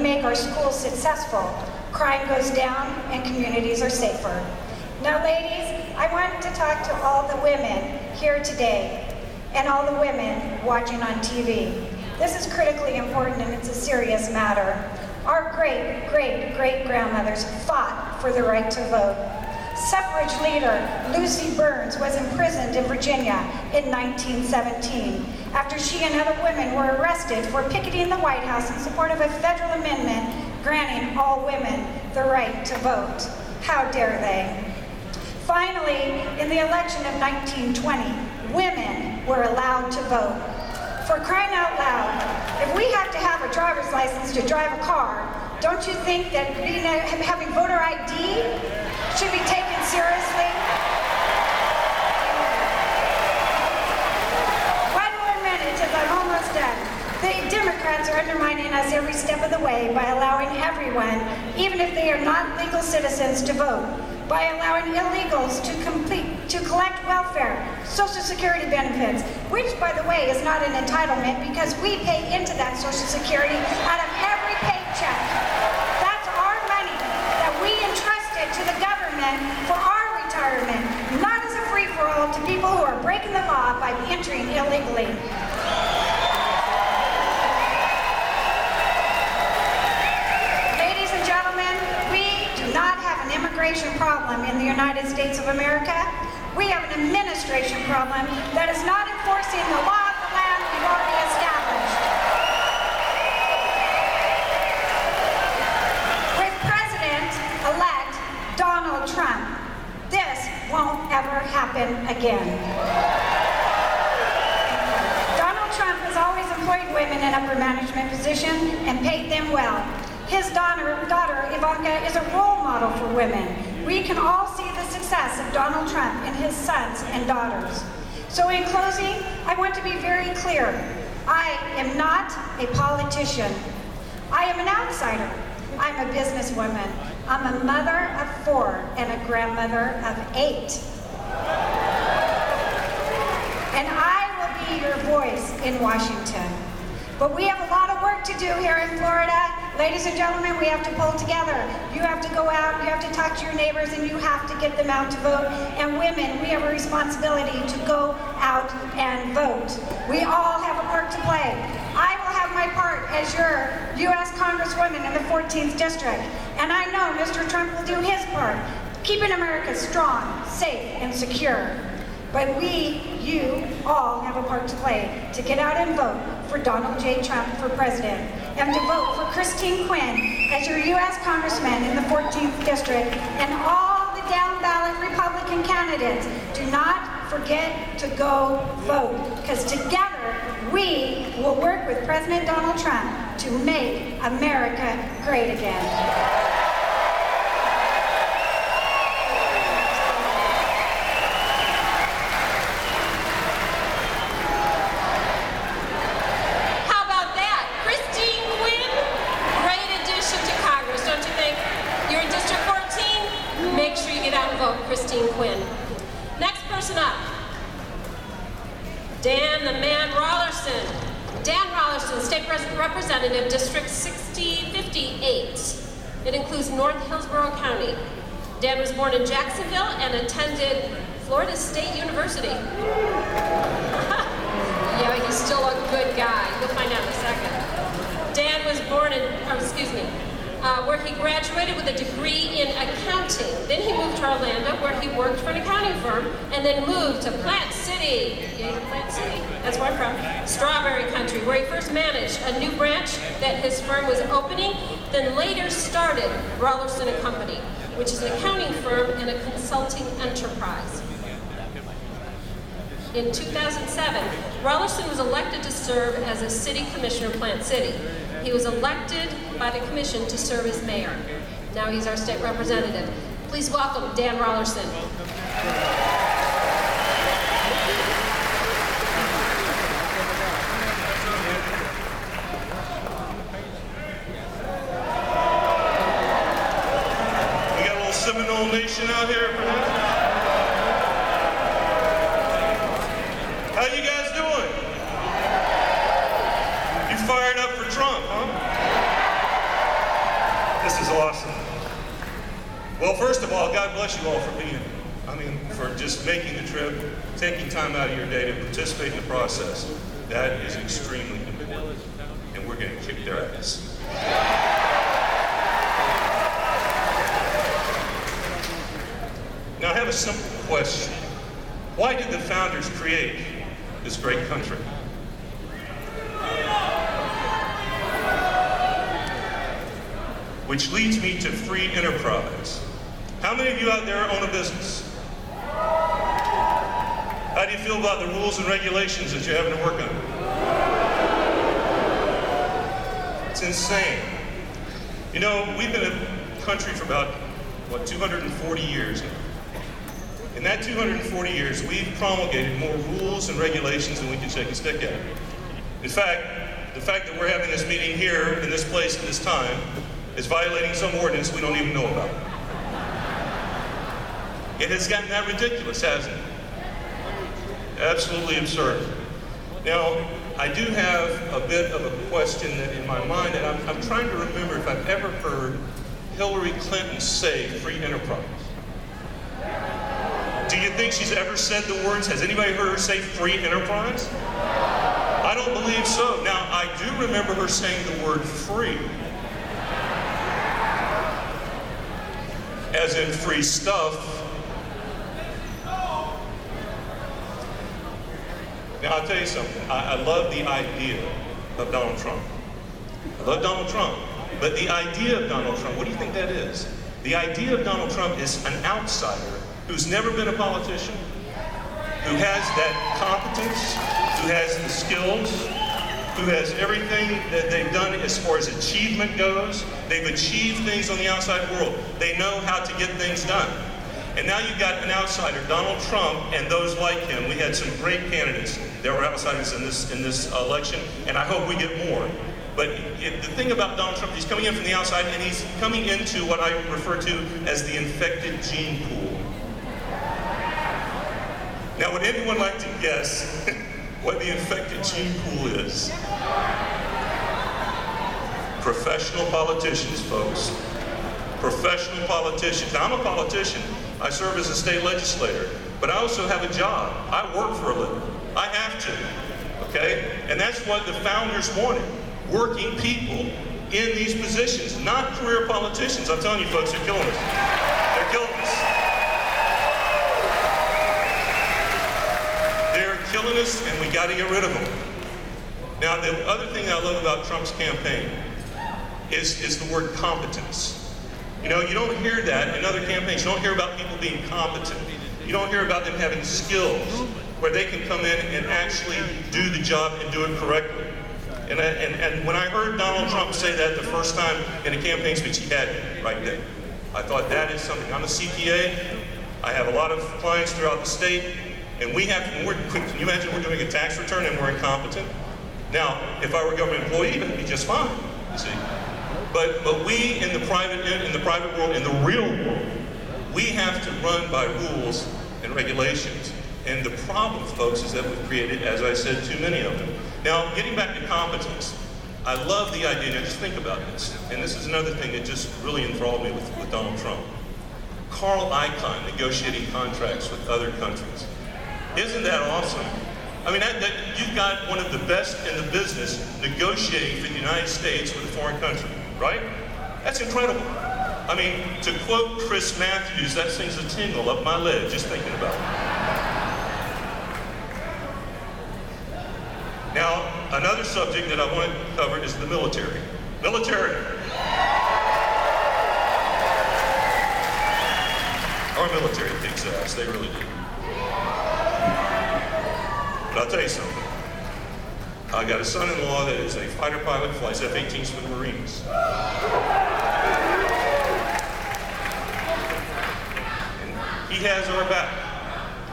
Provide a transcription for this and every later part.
make our schools successful, crime goes down and communities are safer. Now ladies, I want to talk to all the women here today and all the women watching on TV. This is critically important and it's a serious matter. Our great-great-great-grandmothers fought for the right to vote. Suffrage leader Lucy Burns was imprisoned in Virginia in 1917 after she and other women were arrested for picketing the White House in support of a federal amendment granting all women the right to vote. How dare they? Finally, in the election of 1920, women were allowed to vote. For crying out loud, if we have to have a driver's license to drive a car, don't you think that having voter ID should be taken seriously? One more minute as I'm almost done. The Democrats are undermining us every step of the way by allowing everyone, even if they are not legal citizens, to vote, by allowing illegals to collect welfare, Social Security benefits, which, by the way, is not an entitlement because we pay into that Social Security out of every paycheck. That's our money that we entrusted to the government for our retirement, not as a free-for-all to people who are breaking the law by entering illegally. Ladies and gentlemen, we do not have an immigration problem in the United States of America. We have an administration problem that is not enforcing the law of the land we've already established. With President-elect Donald Trump, this won't ever happen again. Donald Trump has always employed women in upper management positions and paid them well. His daughter, Ivanka, is a role model for women. We can all see the success of Donald Trump and his sons and daughters. So in closing, I want to be very clear. I am not a politician. I am an outsider. I'm a businesswoman. I'm a mother of 4 and a grandmother of 8. And I will be your voice in Washington. But we have a lot of work to do here in Florida. Ladies and gentlemen, we have to pull together. You have to go out, you have to talk to your neighbors, and you have to get them out to vote. And women, we have a responsibility to go out and vote. We all have a part to play. I will have my part as your U.S. Congresswoman in the 14th District. And I know Mr. Trump will do his part, keeping America strong, safe, and secure. But you all have a part to play to get out and vote for Donald J. Trump for president and to vote for Christine Quinn as your U.S. Congressman in the 14th District and all the down-ballot Republican candidates. Do not forget to go vote, because together we will work with President Donald Trump to make America great again. Christine Quinn. Next person up, Dan the Man Rollerson. Dan Rollerson, State Representative, District 6058. It includes North Hillsborough County. Dan was born in Jacksonville and attended Florida State University. Yeah, he's still a good guy. You'll find out in a second. Dan was born in, where he graduated with a degree in accounting. Then he moved to Orlando, where he worked for an accounting firm, and then moved to Plant City. Yay, Plant City. That's where I'm from. Strawberry Country, where he first managed a new branch that his firm was opening, then later started Rollerson & Company, which is an accounting firm and a consulting enterprise. In 2007, Rollerson was elected to serve as a city commissioner of Plant City. He was elected by the commission to serve as mayor. Now he's our state representative. Please welcome Dan Rollerson. We got a little Seminole Nation out here, perhaps? How you guys doing? You fired up for Trump, huh? This is awesome. Well, first of all, God bless you all for for just making the trip, taking time out of your day to participate in the process. That is extremely important, and we're going to kick their ass. Now, I have a simple question. Why did the founders create this great country? Which leads me to free enterprise. How many of you out there own a business? How do you feel about the rules and regulations that you're having to work under? It's insane. You know, we've been a country for about, 240 years now. In that 240 years, we've promulgated more rules and regulations than we can shake a stick at. In fact, the fact that we're having this meeting here, in this place, at this time, is violating some ordinance we don't even know about. It has gotten that ridiculous, hasn't it? Absolutely absurd. Now, I do have a bit of a question in my mind, and I'm trying to remember if I've ever heard Hillary Clinton say free enterprise. Do you think she's ever said the words? Has anybody heard her say free enterprise? I don't believe so. Now, I do remember her saying the word free. As in free stuff. Now, I'll tell you something. I love the idea of Donald Trump. I love Donald Trump. But the idea of Donald Trump, what do you think that is? The idea of Donald Trump is an outsider who's never been a politician, who has that competence, who has the skills, who has everything that they've done as far as achievement goes. They've achieved things on the outside world. They know how to get things done. And now you've got an outsider, Donald Trump, and those like him. We had some great candidates that were outsiders in this election, and I hope we get more. But the thing about Donald Trump, he's coming in from the outside, and he's coming into what I refer to as the infected gene pool. Now, would anyone like to guess what the infected gene pool is? Professional politicians, folks. Professional politicians. Now, I'm a politician. I serve as a state legislator, but I also have a job. I work for a living. I have to, okay? And that's what the founders wanted. Working people in these positions, not career politicians. I'm telling you, folks, they're killing us. They're killing us. They're killing us, and we got to get rid of them. Now, the other thing I love about Trump's campaign is the word competence. You know, you don't hear that in other campaigns. You don't hear about people being competent. You don't hear about them having skills where they can come in and actually do the job and do it correctly. And when I heard Donald Trump say that the first time in a campaign speech, he had it right there. I thought that is something. I'm a CPA. I have a lot of clients throughout the state, and we have to, can you imagine we're doing a tax return and we're incompetent? Now, if I were a government employee, that'd be just fine, you see. But we in the private world, in the real world, we have to run by rules and regulations. And the problem, folks, is that we've created, as I said, too many of them. Now, getting back to competence, I love the idea, now just think about this, and this is another thing that just really enthralled me with Donald Trump. Carl Icahn negotiating contracts with other countries. Isn't that awesome? I mean, you've got one of the best in the business negotiating for the United States with a foreign country, right? That's incredible. I mean, to quote Chris Matthews, that sings a tingle up my leg just thinking about it. Now, another subject that I want to cover is the military. Military. Our military kicks ass, they really do. But I'll tell you something. I got a son-in-law that is a fighter pilot, flies F-18s for the Marines. And he has our back.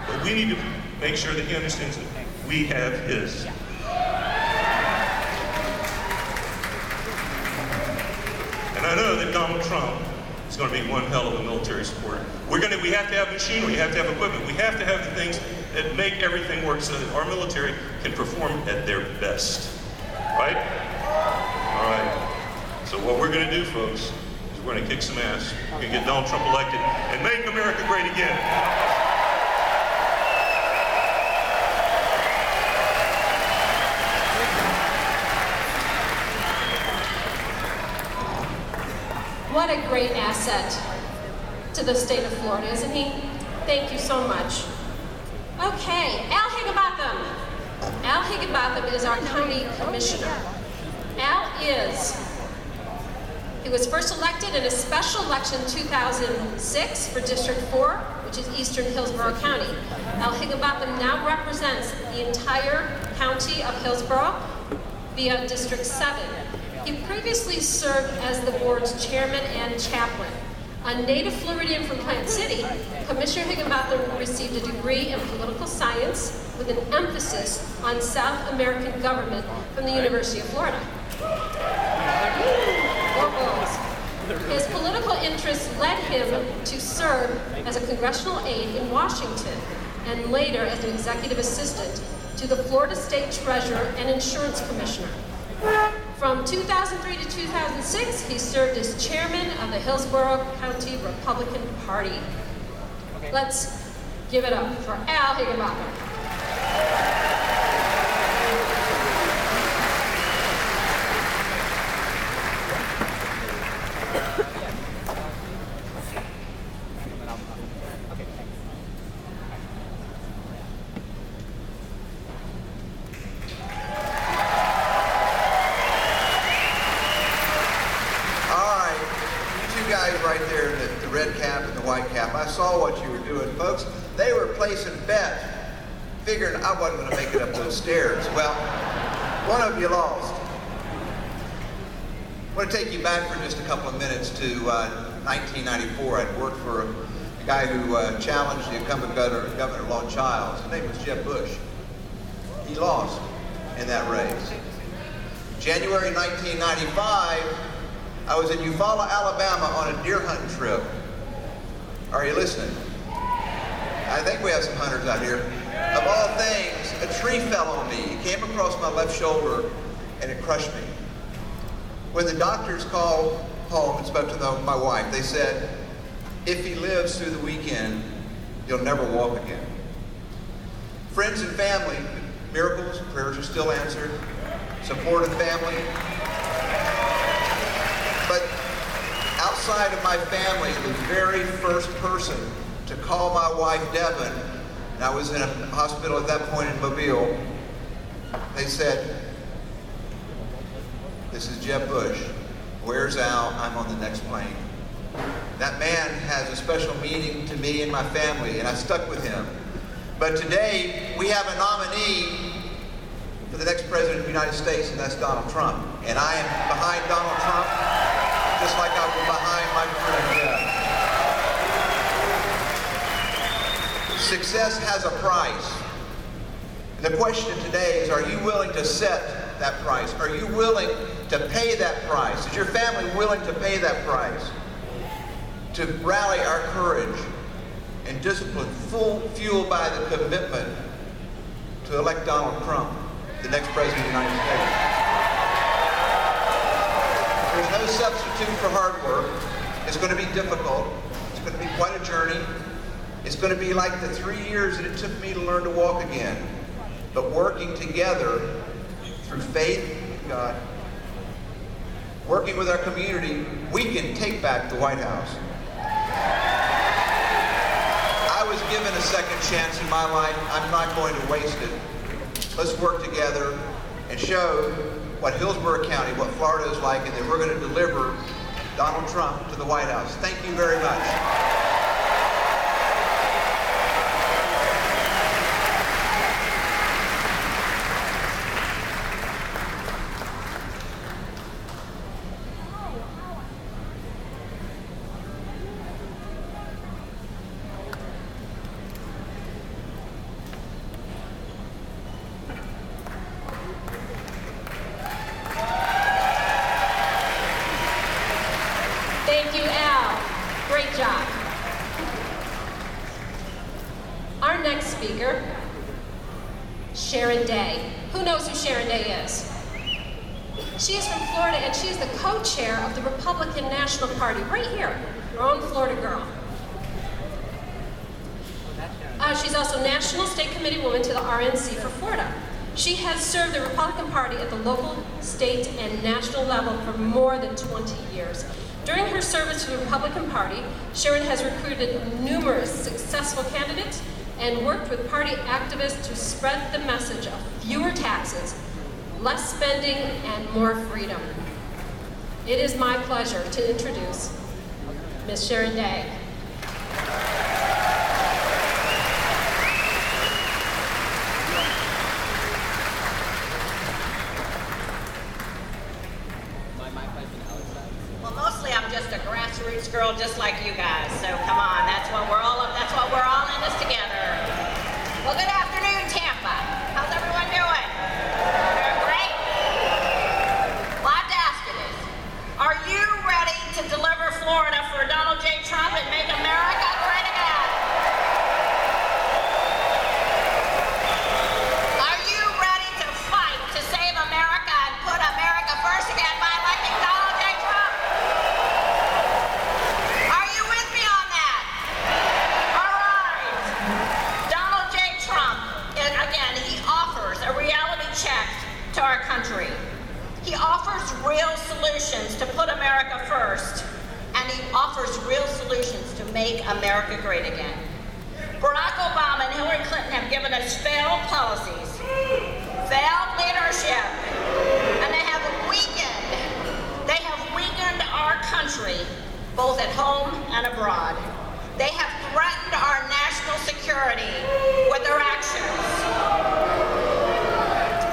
But we need to make sure that he understands that we have his. And I know that Donald Trump is going to be one hell of a military supporter. We have to have machinery, we have to have equipment, we have to have the things that make everything work so that our military can perform at their best. Right? All right. So what we're going to do, folks, is We're going to kick some ass. We're going to get Donald Trump elected and make America great again. What a great asset to the state of Florida, isn't he? Thank you so much. Okay, Al Higginbotham. Al Higginbotham is our county commissioner. He was first elected in a special election in 2006 for District 4, which is Eastern Hillsborough County. Al Higginbotham now represents the entire county of Hillsborough via District 7. He previously served as the board's chairman and chaplain. A native Floridian from Plant City, Commissioner Higginbotham received a degree in political science with an emphasis on South American government from the University of Florida. His political interests led him to serve as a congressional aide in Washington and later as an executive assistant to the Florida State Treasurer and Insurance Commissioner. From 2003 to 2006, he served as chairman of the Hillsborough County Republican Party. Let's give it up for Al Higginbotham. I saw what you were doing, folks. They were placing bets, figuring I wasn't going to make it up those stairs. Well, one of you lost. I want to take you back for just a couple of minutes to 1994. I'd worked for a guy who challenged the incumbent Governor Lon Childs. His name was Jeb Bush. He lost in that race. January 1995, I was in Eufaula, Alabama on a deer hunting trip. Are you listening? I think we have some hunters out here. Of all things, a tree fell on me. It came across my left shoulder and it crushed me. When the doctors called home and spoke to my wife, they said, if he lives through the weekend, he'll never walk again. Friends and family, miracles, prayers are still answered. Supportive family. But outside of my family, the very first person to call my wife Devin, and I was in a hospital at that point in Mobile, they said, this is Jeb Bush. Where's Al? I'm on the next plane. That man has a special meaning to me and my family, and I stuck with him. But today, we have a nominee for the next president of the United States, and that's Donald Trump. And I am behind Donald Trump, just like I was behind my friend Jeff. Success has a price. And the question today is, are you willing to set that price? Are you willing to pay that price? Is your family willing to pay that price? To rally our courage and discipline, fueled by the commitment to elect Donald Trump, the next president of the United States. There's no substitute for hard work. It's going to be difficult. It's going to be quite a journey. It's going to be like the 3 years that it took me to learn to walk again. But working together through faith in God, working with our community, we can take back the White House. I was given a second chance in my life. I'm not going to waste it. Let's work together and show what Hillsborough County, what Florida is like, and that we're going to deliver Donald Trump to the White House. Thank you very much. Thank you, Al. Great job. Our next speaker, Sharon Day. Who knows who Sharon Day is? She is from Florida, and she is the co-chair of the Republican National Party, right here, her own Florida girl. She's also National State Committee woman to the RNC for Florida. She has served the Republican Party at the local, state, and national level for more than 20 years. During her service to the Republican Party, Sharon has recruited numerous successful candidates and worked with party activists to spread the message of fewer taxes, less spending, and more freedom. It is my pleasure to introduce Ms. Sharon Day. Well, mostly I'm just a grassroots girl, just like you guys. So come on, that's what we're all in this together. Well, good afternoon, Tampa. How's everyone doing? Doing great? Well, I have to ask you this. Are you ready to deliver Florida for Donald J. Trump and make America great again? Are you ready to fight to save America and put America first again by electing Donald J. Trump? Are you with me on that? All right. Donald J. Trump, again, he offers a reality check to our country. He offers real solutions to put America first, and he offers real solutions to make America great again. Barack Obama and Hillary Clinton have given us failed policies, failed leadership, and they have weakened our country, both at home and abroad. They have threatened our national security with their actions.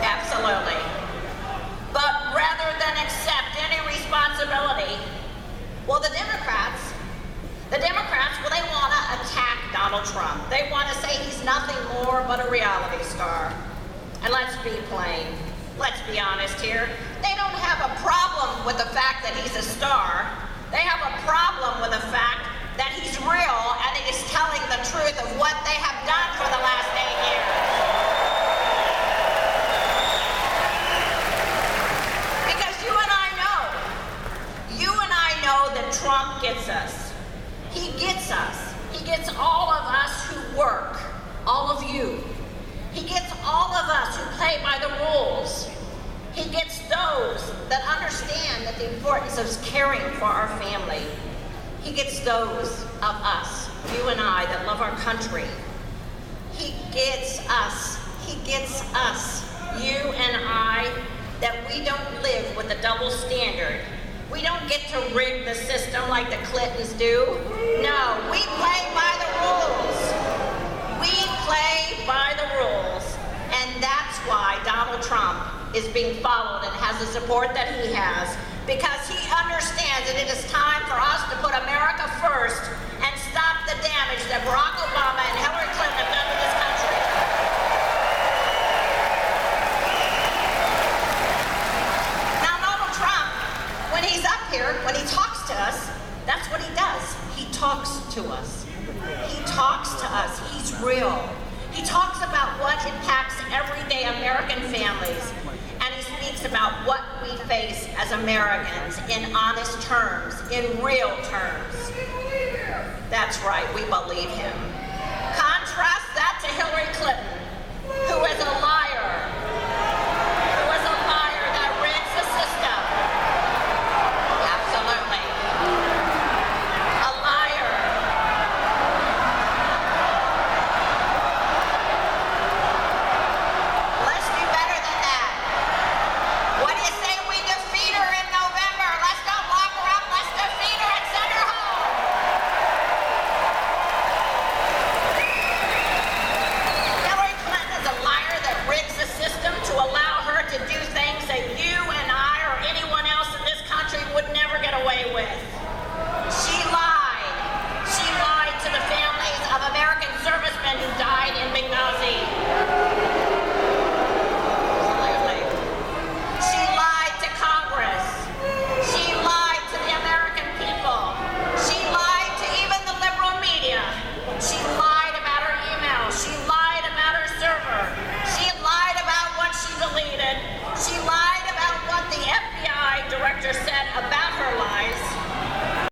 Absolutely. But rather than accept any responsibility, well, the Democrats, well, they want to attack Donald Trump. They want to say he's nothing more but a reality star. And let's be plain. Let's be honest here. They don't have a problem with the fact that he's a star. They have a problem with the fact that he's real and he is telling the truth of what they have done for the last 8 years. Because you and I know that Trump gets us. He gets us. He gets all of us who work, all of you. He gets all of us who play by the rules. He gets those that understand that the importance of caring for our family. He gets those of us, you and I, that love our country. He gets us, you and I, that we don't live with a double standard. We don't get to rig the system like the Clintons do. No, we play by the rules. We play by the rules. And that's why Donald Trump is being followed and has the support that he has, because he understands that it is time for us to put America first and stop the damage that Barack Obama and Hillary Clinton have done to this country. Now, Donald Trump, when he's up here, when he talks to us, that's what he does. He talks to us. He talks to us. He's real. He talks about what impacts everyday American families, and he speaks about what we face as Americans in honest terms, in real terms. That's right, we believe him. Contrast that to Hillary Clinton,